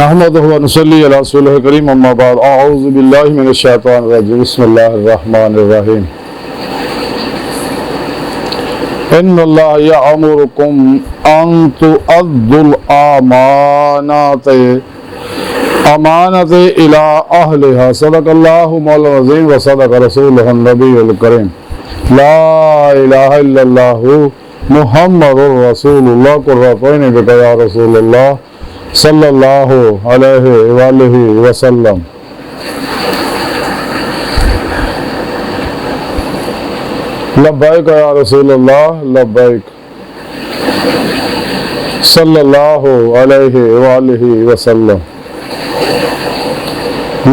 نحمده ونصلي على رسوله الكريم اما بعد اعوذ بالله من الشيطان الرجيم بسم الله الرحمن الرحيم ان الله يأمركم ان تؤدوا الامانات الى اهلها صدق الله مولانا العظيم وصدق رسوله النبي الكريم لا اله الا الله محمد رسول الله قرۃ عین بک یا رسول اللہ صلی اللہ علیہ وآلہ وسلم۔ لبیک یا رسول اللہ لبیک صلی اللہ علیہ وآلہ وسلم۔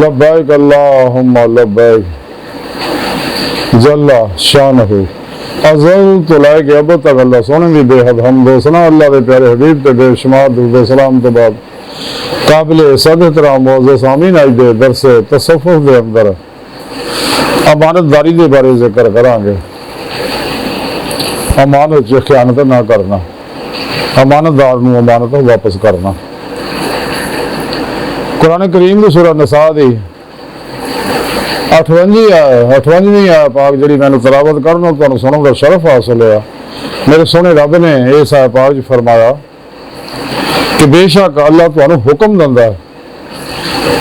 لبیک اللہم لبیک جل شانہ ازل تو لائے کہ اب تک اللہ سونے دی بے حد حمد و ثنا اللہ دے پیارے حبیب تے بے شمار درود و سلام تو بعد قابل صد احترام معزز سامعین آج دے درس تصوف دے اندر امانت داری دے بارے ذکر کران گے۔ امانت جو خیانت نہ کرنا، امانت دار نو امانت واپس کرنا۔ قرآن کریم دی سورہ نساء دی 58ویں پاک جڑی میں تلاوت کرنا تمہیں سنوں کا شرف حاصل ہوا۔ میرے سونے رب نے اس پاک فرمایا کہ بے شک اللہ تمہیں حکم دیندا ہے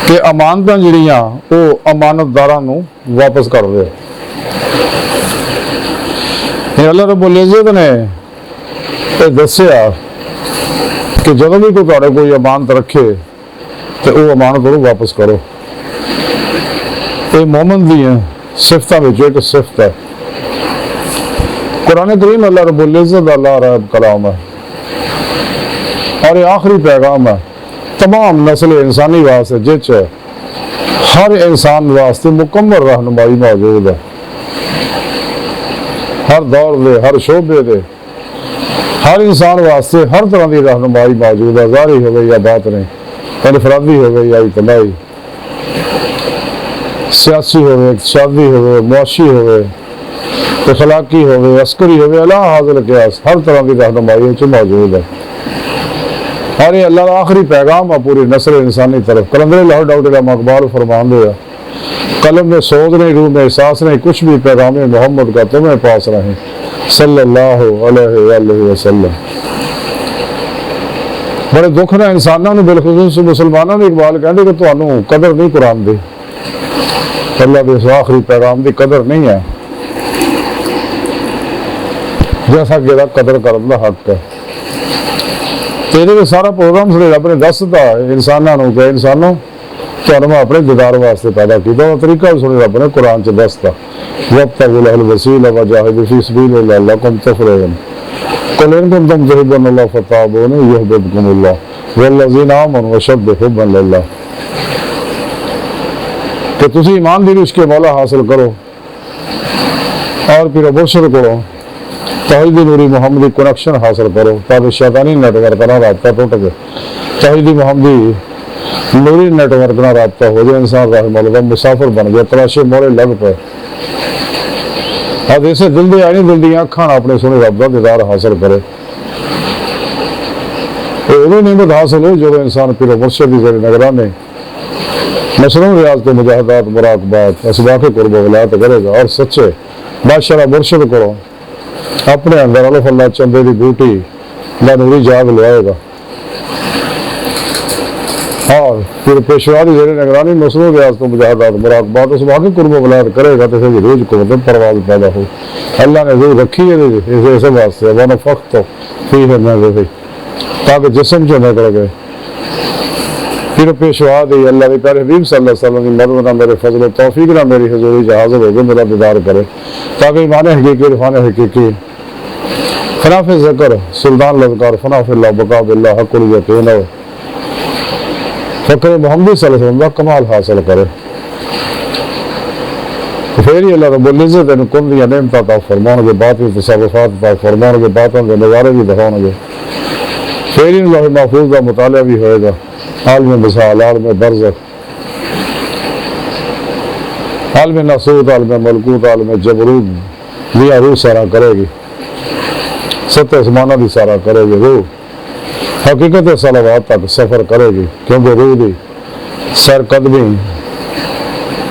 کہ امانتاں جڑیاں وہ امانت داراں نو واپس کر دے۔ اللہ رب العزت نے یہ دسیا کہ جب بھی کوئی تہاڈے کوئی امانت رکھے تو وہ امانت کو واپس کرو۔ یہ مومن دی صفتوں میں ایک صفت ہے۔ قرآن کریم اللہ رب العزت اللہ رب کلام ہے اور یہ آخری پیغام ہے تمام نسل انسانی واسطے، جس ہر انسان واسطے مکمل رہنمائی موجود ہے۔ ہر دور دے، ہر شعبے دے، ہر انسان واسطے ہر طرح کی رہنمائی موجود ہے، ظاہری ہوگی یا باطنی، انفرادی ہوگی یا اجتماعی، سیاسی ہوئے، اقتصادی ہوئے، معاشی ہوئے، اخلاقی ہوئے، عسکری ہوئے، اللہ حاضر قیاس ہر طرح کی رہنمائی موجود ہے۔ اور یہ اللہ کا آخری پیغام ہے پوری نسل انسانی طرف۔ قلندر لاہور ڈاکٹر اقبال فرمان دیا قلم میں سوز نہیں، روح میں احساس نہیں، کچھ بھی پیغام محمد کا تمہیں پاس رہیں صلی اللہ علیہ وآلہ وسلم۔ بڑے دکھ نے انسانوں نے بالخصوص مسلمانوں نے اقبال کہتے کہ تمہیں قدر نہیں قرآن دی، اللہ کے اس آخری پیغام کی قدر نہیں ہے جیسا کہ قدر کرنے کا حق ہے۔ تیرے میں سارا پروگرام سے رب نے دس دیتا انسانوں کہ انسانوں تمہیں اپنے دیدار واسطے پیدا کیا، طریقہ سنے رب نے قرآن سے دستا وابتغوا له الوسیلہ وجاہدوا فی سبیلہ لعلکم تفلحون قل ان کنتم تحبون اللہ فاتبعونی یحببکم اللہ والذین آمنوا اشد حبا للہ۔ کہ تسی ایمان دی اس کے مولا حاصل کرو اور پھر مرشد کرو، توحید نوری محمدی کنیکشن حاصل کرو تاکہ شیطانی نیٹ ورک کا رابطہ ٹوٹ گئے، توحید محمدی نوری نیٹ ورک کا رابطہ ہو جائے، انسان رحمہ اللہ مسافر بن گیا، تلاشے مورے لگ پے۔ اب اسے دل دی آئی دل دی آنکھاں اپنے سونے رب کا دیدار حاصل کرے۔ وہ نعمت حاصل ہو جو انسان پھر مرشد کی ذریعے نگرانی مشروع ریاض کے مجاہدات مراقبات اسباق قرب و ولایت کرے گا اور سچے بادشاہ مرشد کرو اپنے اندر الف اللہ چندے کی بوٹی نوری جاگ لوائے گا اور پھر پیشوا کی ذریعے نگرانی مشروع ریاض کے مجاہدات مراقبات اسباق قرب و ولایت کرے گا تو روز کو پرواز پیدا ہو۔ اللہ نے روح رکھی ہے اسے واسطے ونفخت فیہ من روحی تاکہ جسم جو نکل گئے۔ پھر پیشوا دی اللہ کے پیارے حبیب صلی اللہ علیہ وسلم کی مدد نہ میرے فضل و توفیق نہ میری حضوری سے حاضر ہو گئے میرا دیدار کرے تاکہ ایمان حقیقی عرفان حقیقی خلاف ذکر سلطان لذکار فنا فی اللہ بقا باللہ حق الیقین ہو فقر محمدی صلی اللہ علیہ وسلم کا کمال حاصل کرے۔ پھر ہی اللہ رب العزت ان کن دیا نعمت عطا فرمان کے باطن تصرفات عطا فرمان کے باطن کے نظارے بھی دکھاؤں گے۔ پھر ہی لوح محفوظ کا مطالعہ بھی ہوئے گا، عالم مثال، عالم برزخ، عالم ناسوت، عالم ملکوت، عالم جبروت دیا روح سارا کرے گی، ست آسمانہ بھی سارا کرے گی روح हकीकत सलावात तक सफ़र करेगी, क्योंकि रूह की सरकदमी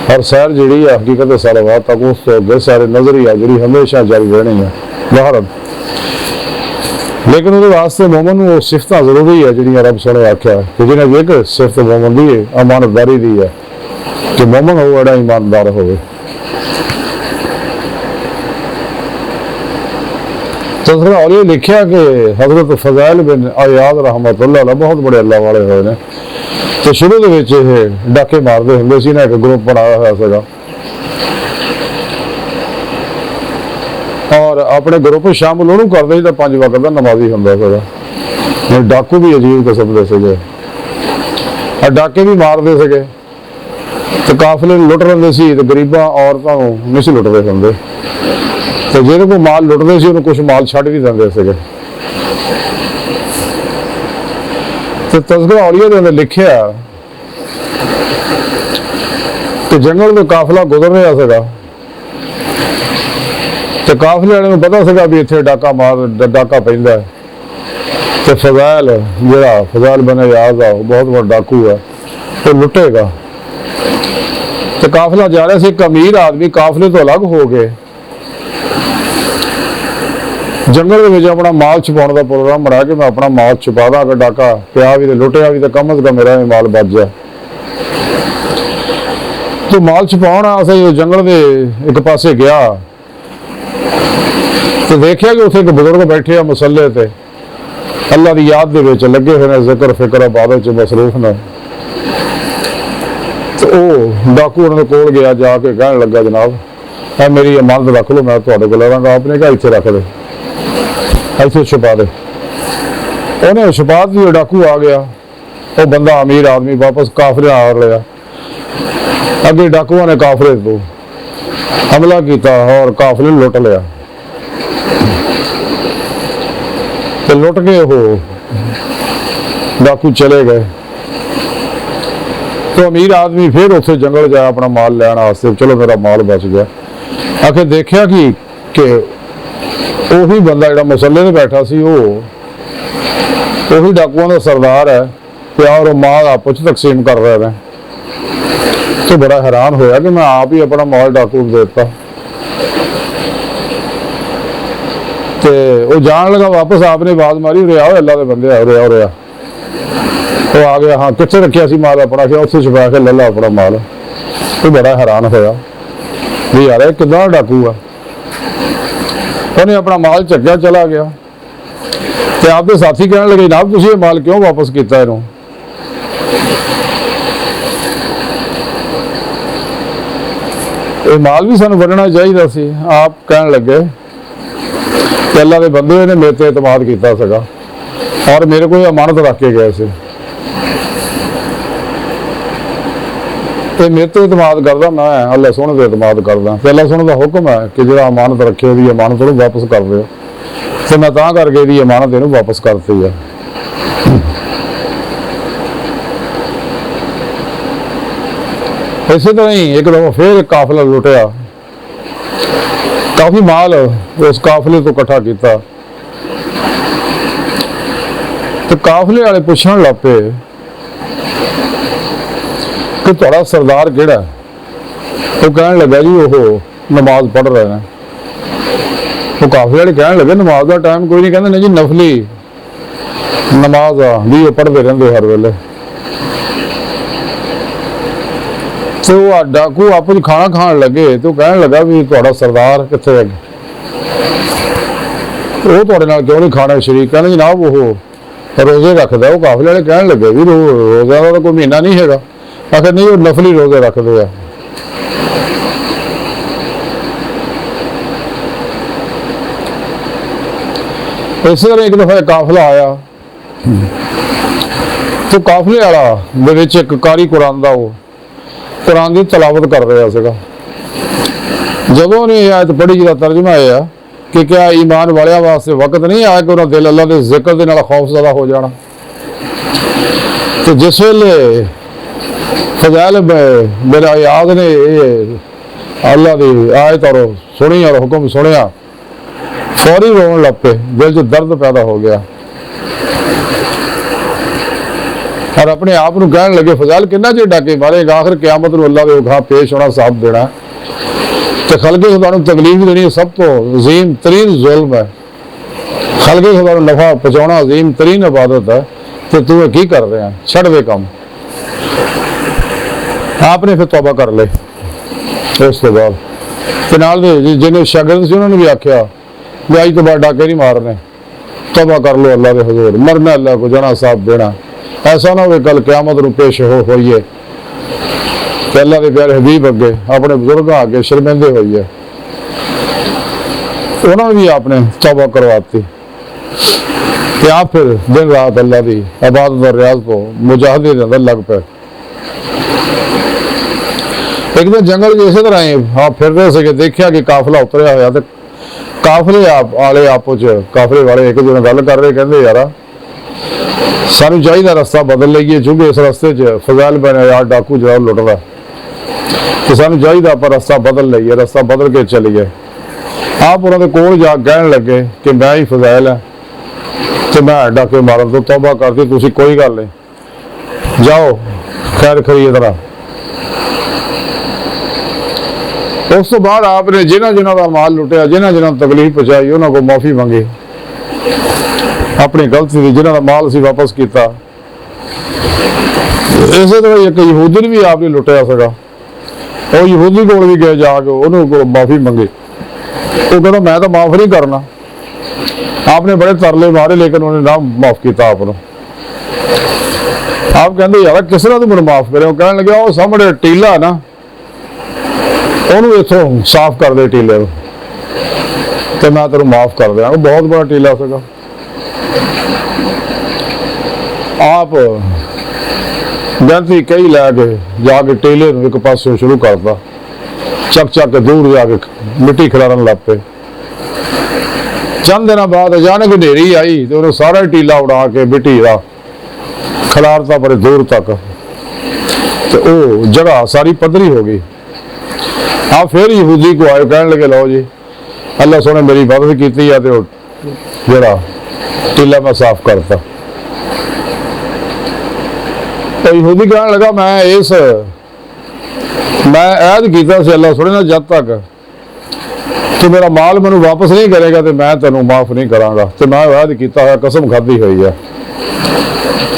हर सैर जी हकीकत सलावात तक उस तो अगे सारे नजरी आ जी हमेशा जारी रहनी है बाहर। लेकिन वो वास्ते मोमन वो सिफत जरूरी है जी रब सोने आख्या कि जिन्हें एक सिफत मोमन की है अमानतदारी की है कि मोमन हो बड़ा ईमानदार हो। तस्करा और ये लिखा कि हजरत फज़ैल बिन अयाद रहमतुल्लाह अलैह बहुत बड़े अल्लाह वाले हुए ने। तो शुरू के डाके मारते होंगे सी ना, एक ग्रुप बनाया हुआ सीगा और अपने ग्रुप शामिल उन्होंने करते तो 5 वक्त का नमाजी होंगे सीगा। डाकू भी अजीब किस्म के सीगे, डाके भी मारते सीगे तो काफिले लुट लेंदे सी ते गरीबां औरतां नूं नहीं सी लुटदे होंदे तो जिहदे कोल माल लुटदे सी उन्हें कुछ माल छड्ड भी दिंदे सीगे। तो तस्करा औलिया दे अंदर लिखिया कि जंगल में काफिला गुजर रहा सीगा तो काफिले वाले पता सीगा भी इत्थे डाका पैंदा है। तो फज़ैल बिन अयाद आ बहुत बड़ा डाकू है तो लुटेगा। तो काफिला जा रहा एक अमीर आदमी काफिले तो अलग हो गए जंगल के अपना माल छुपाने का प्रोग्राम बनाया कि मैं अपना माल छुपा दा, अगर डाका पिया भी तो लुटिया भी तो कम अज कम मेरा माल बच जाए। तो माल छुपाने जंगल के एक पासे गया तो देखा कि उसे एक बुजुर्ग बैठे आ मुसल्ले ते अल्लाह की याद के लगे हुए हैं, जिक्र फिक्र इबादत मसरूफ ने। तो वह डाकू उन्होंने कोल गया जाके कहने लगा जनाब है मेरी अमानत रख लो, मैं थोड़े को लवांगा। आपने कहा इत्थे रख दे, इत्थे छुपा दे। उन्हें छुपा दी, डाकू आ गया वो बंदा अमीर आदमी वापस काफिले आ लिया। अगे डाकुओं ने काफिले तो हमला किया और काफिले लुट लिया। तो लुट के वो डाकू चले गए। तो अमीर आदमी फिर उसे जंगल जाया अपना माल लैन वास्ते, चलो मेरा माल बच गया। आखिर देखा कि ਉਹੀ ਬੰਦਾ ਜਿਹੜਾ ਮਸੱਲੇ 'ਤੇ ਬੈਠਾ ਸੀ ਉਹੀ ਡਾਕੂਆਂ ਦਾ ਸਰਦਾਰ ਹੈ ਤੇ और माल आपस में तकसीम कर रहे हैं। तो बड़ा हैरान होया कि मैं आप ही अपना माल डाकू को देता। तो वो जान लगा वापस आपने आवाज मारी रिया अल्लाह के बंदे रिया तो आ गया। हाँ कितने रखिया सी माल अपना, क्या उत्थे छुपा के ले ला अपना माल। तो बड़ा हैरान होया भी यार कितना डाकू आ। उन्हें अपना माल चक्या चला गया तो आपके साथी कहने लगे जनाब तुसीं ये माल क्यों वापस किया इनू। ये माल भी सानू वरना चाहिए सी। आप कहने लगे कि अल्लाह के बंदे ने मेरे ते एतमाद किया सगा और मेरे को अमानत रख के गए थे। मेरे तो एतमाद करदा, मैं अल्लाह सोहणे ते एतमाद करदा। ते अल्लाह सोहणे दा हुक्म है कि जिहड़ा अमानत रखे ओहदी अमानत नूं वापस कर दिओ। ते मैं तां करके इहदी अमानत इहनूं वापस करती है। इसे तरह ही एक दफा फिर काफिला लुटिया, काफी माल उस काफिले तो इकट्ठा किया। तो काफिले वाले पुछण लग पे कि तुहाड़ा सरदार किहड़ा है। वो कहने लगा जी वो नमाज पढ़ रहे हैं। वो काफिले वाले कहने लगे नमाज का टाइम कोई नहीं, कहते नहीं जी नफली नमाज आ भी पढ़ते रहते हर वेले। तो डाकू आपस खाना खान लगे तो कहने लगा भी तुहाड़ा सरदार कित्थे है, वो तुहाडे नाल क्यों नहीं खाने शरीक। कहने जनाब वो रोजे रखता। वो काफिले वाले कहने लगे भी रोजा का तो कोई महीना नहीं है। आखिर नहीं वो नफली रोजे रखते हैं। इस तरह एक दफा काफिला आया तो काफिले वाला एक कारी कुरान का वो कुरान की तलावत कर रहा है। जदों ने आयत पढ़ी जिहदा तर्जमा आया कि क्या ईमान वाले वास्ते वक्त नहीं आया कि उन्होंने दिल अल्लाह के जिक्र के नाल खौफज़दा हो जाना। तो जिस वेले फज़ैल बिन अयाद ने अल्लाह की आयत और सुनी और हुक्म सुनिया फौरी रोन लग पे, दिल च दर्द पैदा हो गया। और अपने आप को कहन लगे फज़ैल कितना चिर डाके मारेगा, आखिर क़यामत नूं अल्लाह दे अगां पेश होना, साहब देना तो खलके खुदा नूं तकलीफ देनी सब तो अजीम तरीन जुल्म है। खलके खुदा नूं नफा पहुँचाना अजीम तरीन इबादत है, तो तू की कर रहा है, छड़ दे काम। आपने फिर तौबा कर ले। उस तो बाद जिन्हें शागिर्द से उन्होंने भी आख्या भी अज तो बाद डाके नहीं मारने, तौबा कर लो अल्लाह के हुजूर, मरना अल्लाह को जाना साहब देना। ऐसा ना हो कल क़यामत नूं पेश होइए तो अल्लाह के प्यारे हबीब अगे अपने बुजुर्गों अगे शर्मिंदे होइए। उन्होंने भी आपने तौबा करवाती कि आप फिर दिन रात अल्लाह की इबादत और रियाज को मुजाहिदे के अंदर लग पे। एक दिन जंगल इस तरह ही आप फिर रहे थे, देखा कि काफिला उतरिया होया, तो काफिले वाले आपो च काफिले वाले एक दूसरे गल कर रहे, कहते यार सानू चाहिए रस्ता बदल लीए, क्योंकि इस रस्ते च फज़ैल बिन यार डाकू जरा लुटदा, तो सानू चाहिए आप रस्ता बदल लीए, रस्ता बदल के चलीए। आप उन्होंने कोल जा कहन लगे कि मैं ही फज़ैल है, तो मैं डाके मारन तो तौबा करती, तुसी कोई गल नहीं, जाओ खैर खरी तरह। उस तो बाद आपने जिन्होंने जिन्हों का माल लुटिया, जिन्होंने जिन्होंने तकलीफ पहुँचाई, उन्होंने को माफ़ी मंगी, अपनी गलती की जिन्हों का माल से वापस किया। इस तरह एक यहूदी ने भी आपने लुटिया सगा, वो यहूदी को भी गए जाके उन्होंने माफ़ी मंगी, वो कहता मैं तो माफ़ नहीं करना। आपने बड़े तरले मारे लेकिन उन्होंने ना माफ़ किया आपको। आप कहते यार किस तरह तू मैं माफ़ करे, कह लगे वो सामने टीला ना उन्होंने इतों साफ कर दे टीले, तो मैं तेन माफ कर दिया। बहुत बड़ा टीला सगा। आप गलती कई लैके जाके टीले एक पास शुरू करता, चक चक के दूर जाके मिट्टी खिलारन लग पे। चंद दिन बाद अचानक हनेरी आई तो उन्हें सारा टीला उड़ा के मिट्टी का खिलारता बड़े दूर तक, तो वो जगह सारी पद्धरी हो गई। आप फिर यहूदी को आए, कहने लगे लो जी अल्लाह सोने मेरी मदद की है, तो जरा टीला मैं साफ करता। तो यहूदी कहने लगा मैं ऐद किया से अल्लाह सोने ना जब तक तो मेरा माल मैनू वापस नहीं करेगा तो मैं तेनों माफ नहीं करांगा, तो मैं ऐद किया है, कसम खाधी हुई है।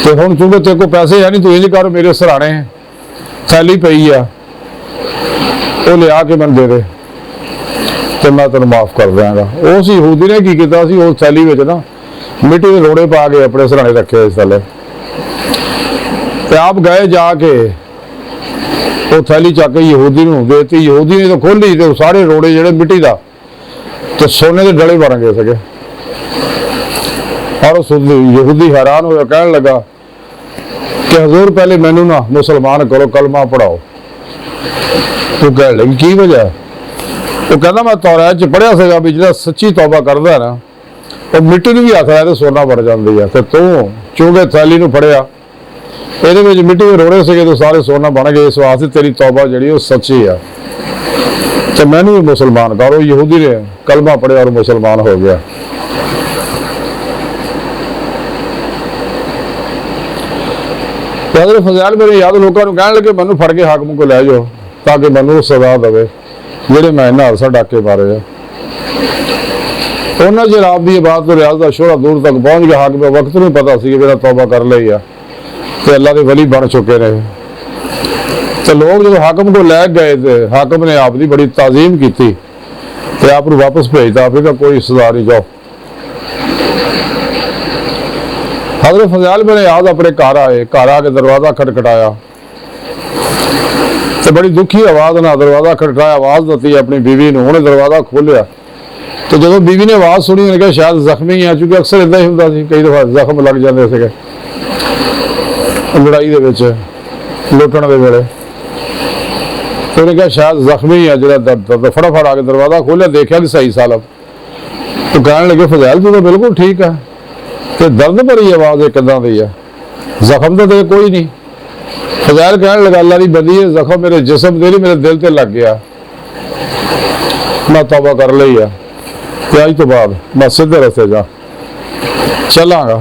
तो हुण चूंकि तेरे को पैसे है नहीं, तू इंज कर मेरे सराणे थैली पई है वो लिया के मैं दे दे, तो मैं तेन माफ कर देंगा। उस यहूदी ने की किया, उस थैली में ना मिट्टी के रोड़े पा के अपने सराणे रखे इस थले। तो आप गए जाके वो थैली चक के यहूदी नूं देती, यहूदी ने तो खोली तो सारे रोड़े जेडे मिट्टी का तो सोने के डले बन गए सके। और यहूदी हैरान होया, कहने लगा कि हजूर पहले मैनू ना मुसलमान करो, कलमा पढ़ाओ। तो कह लगी की वजह, वो कहना मैं तौरात च पढ़िया सगा भी जो सच्ची तौबा करता है ना वो मिट्टी भी हथ लाए तो सोना बन जाती है, तो तू चूंकि थैली नूं फड़िया ये मिट्टी के रोड़े से तो सारे सोना बन गए, इस वास्ते तेरी तौबा जी सच्ची है, तो मैनू भी मुसलमान करो। यहूदी ने कलमा पढ़िया और मुसलमान हो गया। फज़ैल मेरे याद लोगों को कहने लगे मैनू फड़ के हाकम को लै जाओ ताकि मैनू सजा दे जेडे मैं इन्हें अरसा डाके मारे है। उन्होंने चर आप की इबादत तो रियाज का शोहरा दूर तक पहुँच गया। हाकम वक्त नहीं पता सी मेरा तौबा कर ली है, तो अल्लाह के वली बन चुके रहे। तो लोग जो हाकम को लै गए थे, हाकम ने आप की बड़ी ताजीम की, तो आप वापस भेजता, आपका कोई सजा नहीं, जाओ। हज़रत फज़ैल मेरे याद अपने घर आए, घर आके दरवाज़ा खटखटाया, तो बड़ी दुखी आवाज़ ना दरवाज़ा खटखटाया, आवाज़ दी अपनी बीवी ने, उन्हें दरवाज़ा खोलिया। तो जो बीवी ने आवाज़ सुनी उन्हें कहा शायद जख्मी है, क्योंकि अक्सर इदा ही होंदा सी, कई दफा जख्म लग जाते थे लड़ाई दे विच लुटण दे वेले। तो उन्हें कहा शायद जख्मी है, जो फटाफट आके दरवाज़ा खोलिया, देखा कि सही सालब। तो कहने लगे फज़ैल तू तो बिल्कुल ठीक है, तो दर्द भरी आवाज़ है किदां दी है, जख्म तो तेरे कोई नहीं। फज़ैल कहने लगा अल्लाह की बदी है, जख्म मेरे जिसम दे मेरे दिल ते लग गया, मैं तौबा कर ली है, तो अज तो बाद मैं सीधे रस्ते जा चलांगा।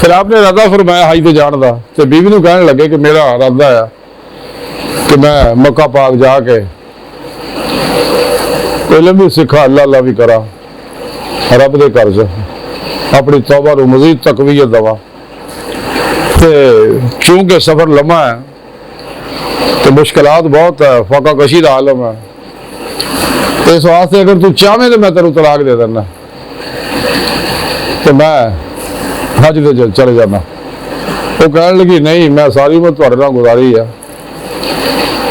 پھر آپ نے ارادہ فرمایا حج تے جان دا تے بیوی نو کہنے لگے کہ میرا ارادہ ہے کہ میں مکہ پاک جا کے علم بھی سکھا اللہ بھی کرا رب دے گھر چ اپنی توبہ نو مزید تقویت دوا تے چونکہ سفر لمحا ہے تو مشکلات بہت ہے فاقہ کشی دا عالم ہے تو اس واسطے اگر تو چاہے تو میں تینوں طلاق دے دینا تو میں حج دے چلے جانا وہ کہنے لگی نہیں میں ساری عمر تہاڈے نال گزاری ہے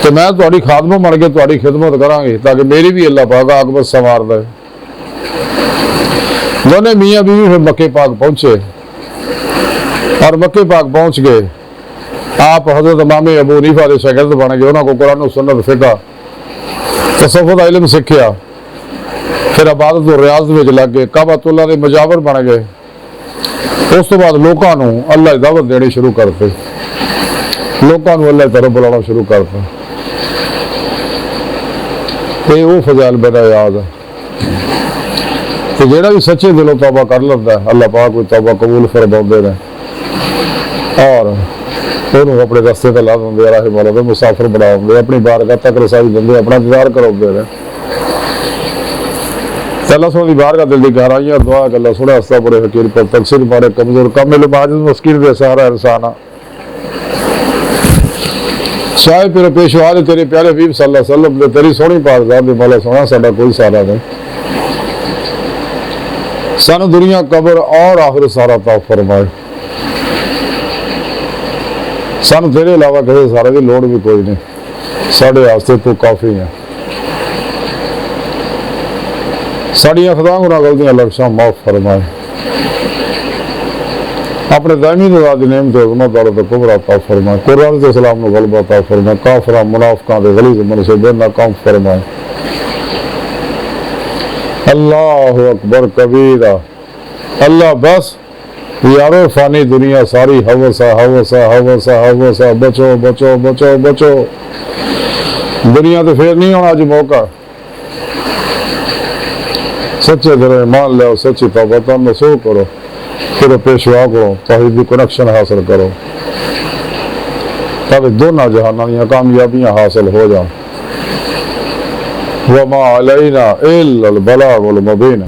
تو میں تہاڈی خادمہ بن کے تہاڈی خدمت کراں گی تاکہ میری بھی اللہ پاک عاقبت سنوار دے دونوں میاں بیوی پھر مکے پاک پہنچے اور مکے پاک پہنچ گئے آپ حضرت امام ابو حنیفہ دے شاگرد بن گئے انہوں کو قرآن و سنت فقہ تصوف دا علم سکھیا پھر عبادت و ریاض میں لگ گئے کعبۃ اللہ دے مجاور بن گئے اس تو بعد لوگوں نو اللہ کی دعوت دینی شروع کرتے لوگوں نو اللہ کی طرف بلانا شروع کرتے یہ وہ فضائل بڑا یاد ہے کہ جہاں بھی سچے دلوں توبہ کر لیتا ہے اللہ پاک کوئی توبہ قبول فرماتے ہیں اور انہوں اپنے رستے تے لا دے راہ مولا دے مسافر بنا دے اپنی بارگاہ تک رسائی دے اپنا دیدار کراؤندے نے اللہ سونے دی بارگاہ دل دی گہرائیاں دعا کہ اللہ سونے ہستا پورے فقیر پر تقصیر مارے کمزور کامل معجز مسکین بے سہارا انسانا شاہ پھر پیشوا دے تیرے پیارے حبیب صلی اللہ علیہ وسلم دے تیری سونی پاکزاد دے مولا سونا ساڈا کوئی سارا نہیں سانو دنیا قبر اور آخر سارا عطا فرمائے سانو تیرے علاوہ کسی سارے کی لوڑ بھی کوئی نہیں ساڈے واسطے تو کافی ہیں ساڑیاں خطاؤں گناہ غلطیاں لغزشاں معاف فرمائے اپنے دائمی نظام دی نعمت و عظمت دولت و کبر عطا فرمائے قرآن کے سلام نو غلبہ عطا فرمائے کافرہ منافقاں دے غلیظ منصوبے ناکام فرمائے اللہ اکبر کبیرہ اللہ بس یارو فانی دنیا ساری ہوسا ہوسا ہوسا ہوسا بچو بچو بچو بچو دنیا تو پھر نہیں ہونا اج موقع سچے دل مان لو سچی توبہ تم نسو کرو پھر پیشوا کرو توحید کی کنیکشن حاصل کرو تاکہ دونوں جہانوں کی کامیابیاں حاصل ہو جائیں وما علینا الا البلاغ المبین